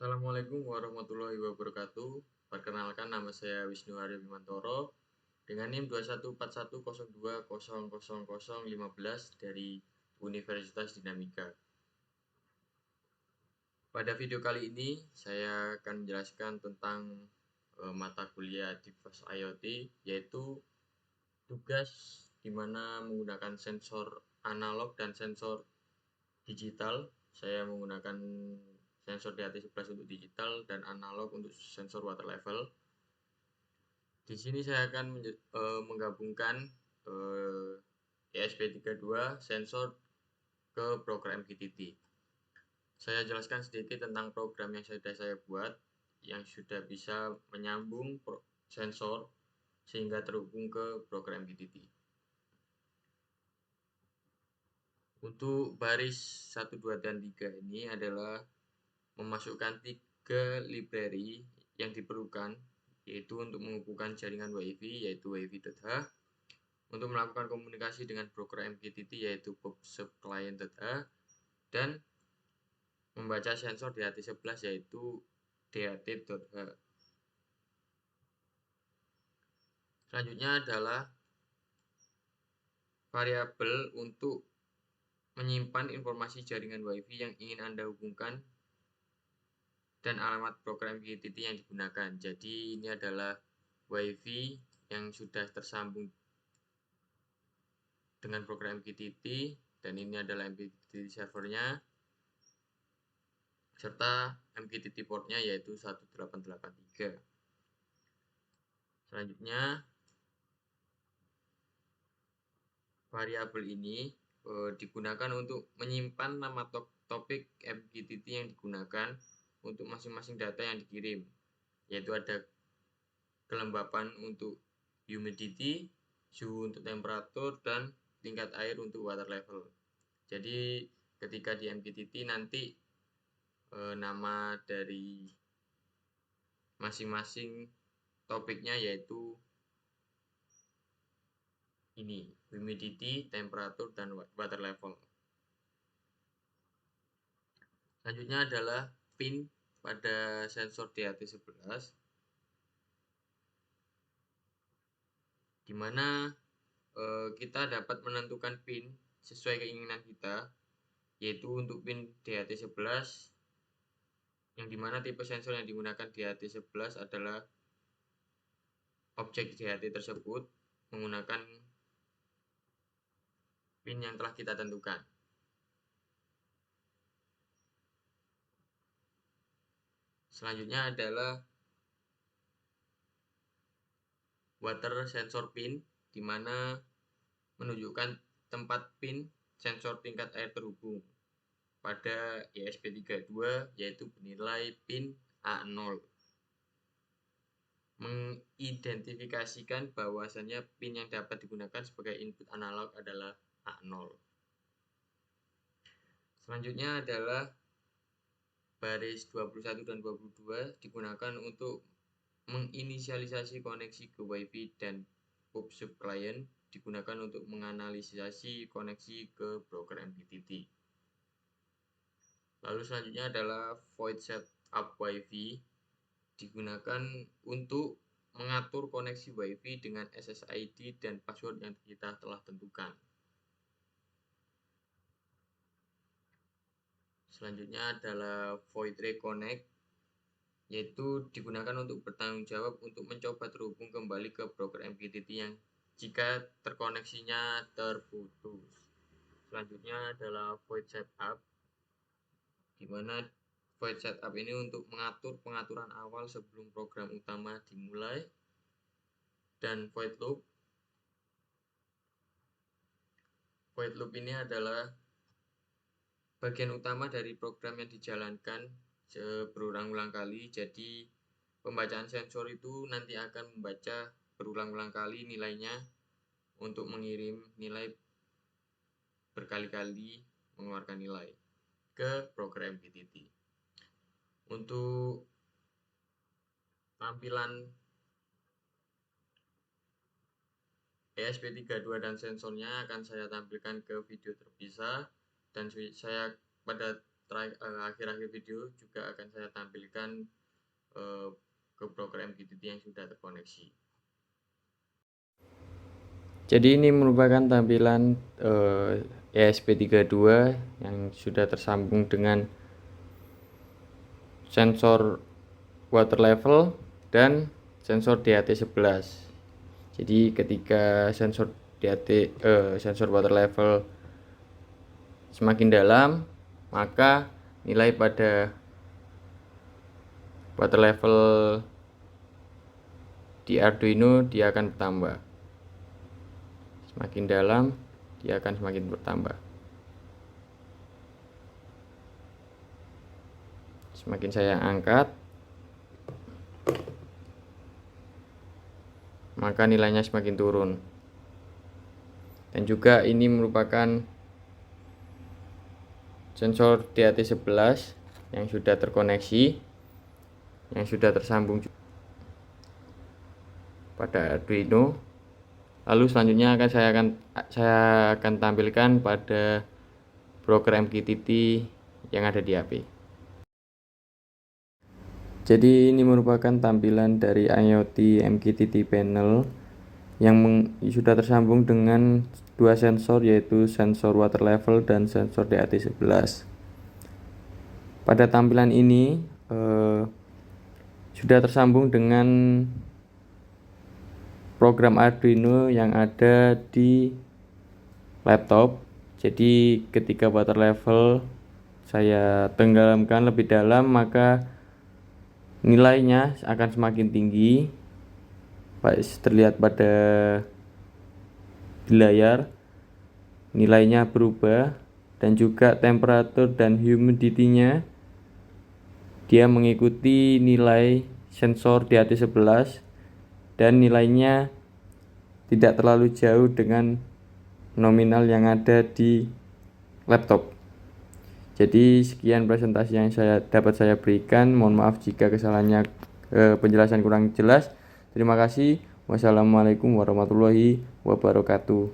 Assalamualaikum warahmatullahi wabarakatuh. Perkenalkan, nama saya Wisnu Arya Bimantoro dengan NIM 214102000015 dari Universitas Dinamika. Pada video kali ini saya akan menjelaskan tentang mata kuliah Device IoT, yaitu tugas di mana menggunakan sensor analog dan sensor digital. Saya menggunakan sensor DHT11 untuk digital dan analog untuk sensor water level. Di sini saya akan menggabungkan ESP32 sensor ke program MQTT. Saya jelaskan sedikit tentang program yang sudah saya buat, yang sudah bisa menyambung sensor sehingga terhubung ke program MQTT. Untuk baris 1, 2, dan 3 ini adalah memasukkan 3 library yang diperlukan, yaitu untuk menghubungkan jaringan WiFi, yaitu wifi.h, untuk melakukan komunikasi dengan broker MQTT, yaitu PubSub Client.h, dan membaca sensor DHT11, yaitu DHT.h. Selanjutnya adalah variabel untuk menyimpan informasi jaringan WiFi yang ingin Anda hubungkan dan alamat program MQTT yang digunakan. Jadi ini adalah WiFi yang sudah tersambung dengan program MQTT, dan ini adalah MQTT servernya serta MQTT portnya, yaitu 1883. Selanjutnya, variabel ini digunakan untuk menyimpan nama topik MQTT yang digunakan untuk masing-masing data yang dikirim, yaitu ada kelembapan untuk humidity, suhu untuk temperatur, dan tingkat air untuk water level. Jadi ketika di MQTT nanti nama dari masing-masing topiknya yaitu ini, humidity, temperatur, dan water level. Selanjutnya adalah pin pada sensor DHT11, di mana kita dapat menentukan pin sesuai keinginan kita, yaitu untuk pin DHT11, yang dimana tipe sensor yang digunakan DHT11 adalah objek DHT tersebut menggunakan pin yang telah kita tentukan. Selanjutnya adalah water sensor pin, di mana menunjukkan tempat pin sensor tingkat air terhubung pada ESP32, yaitu bernilai pin A0. Mengidentifikasikan bahwasannya pin yang dapat digunakan sebagai input analog adalah A0. Selanjutnya adalah baris 21 dan 22 digunakan untuk menginisialisasi koneksi ke WiFi, dan PubSub Client digunakan untuk menganalisasi koneksi ke broker MQTT. Lalu selanjutnya adalah void setup WiFi, digunakan untuk mengatur koneksi WiFi dengan SSID dan password yang kita telah tentukan. Selanjutnya adalah void reconnect, yaitu digunakan untuk bertanggung jawab untuk mencoba terhubung kembali ke broker MQTT yang jika terkoneksinya terputus. Selanjutnya adalah void setup, di mana void setup ini untuk mengatur pengaturan awal sebelum program utama dimulai. Dan void loop. Void loop ini adalah bagian utama dari program yang dijalankan berulang-ulang kali. Jadi pembacaan sensor itu nanti akan membaca berulang-ulang kali nilainya untuk mengirim nilai berkali-kali, mengeluarkan nilai ke program MQTT. Untuk tampilan ESP32 dan sensornya akan saya tampilkan ke video terpisah, dan pada akhir-akhir video juga akan saya tampilkan ke broker MQTT yang sudah terkoneksi. Jadi ini merupakan tampilan ESP32 yang sudah tersambung dengan sensor water level dan sensor DAT11. Jadi ketika sensor water level semakin dalam, maka nilai pada water level di Arduino dia akan bertambah. Semakin dalam, dia akan semakin bertambah. Semakin saya angkat, maka nilainya semakin turun. Dan juga ini merupakan sensor DAT11 yang sudah terkoneksi, yang sudah tersambung pada Arduino. Lalu selanjutnya saya akan tampilkan pada broker MQTT yang ada di HP. Jadi ini merupakan tampilan dari IoT MQTT panel yang sudah tersambung dengan dua sensor, yaitu sensor water level dan sensor DAT11. Pada tampilan ini sudah tersambung dengan program Arduino yang ada di laptop. Jadi ketika water level saya tenggelamkan lebih dalam, maka nilainya akan semakin tinggi, terlihat pada di layar. Nilainya berubah, dan juga temperatur dan humidity-nya dia mengikuti nilai sensor DAT11, dan nilainya tidak terlalu jauh dengan nominal yang ada di laptop. Jadi sekian presentasi yang dapat saya berikan. Mohon maaf jika kesalahannya penjelasan kurang jelas. Terima kasih. Wassalamualaikum warahmatullahi wabarakatuh.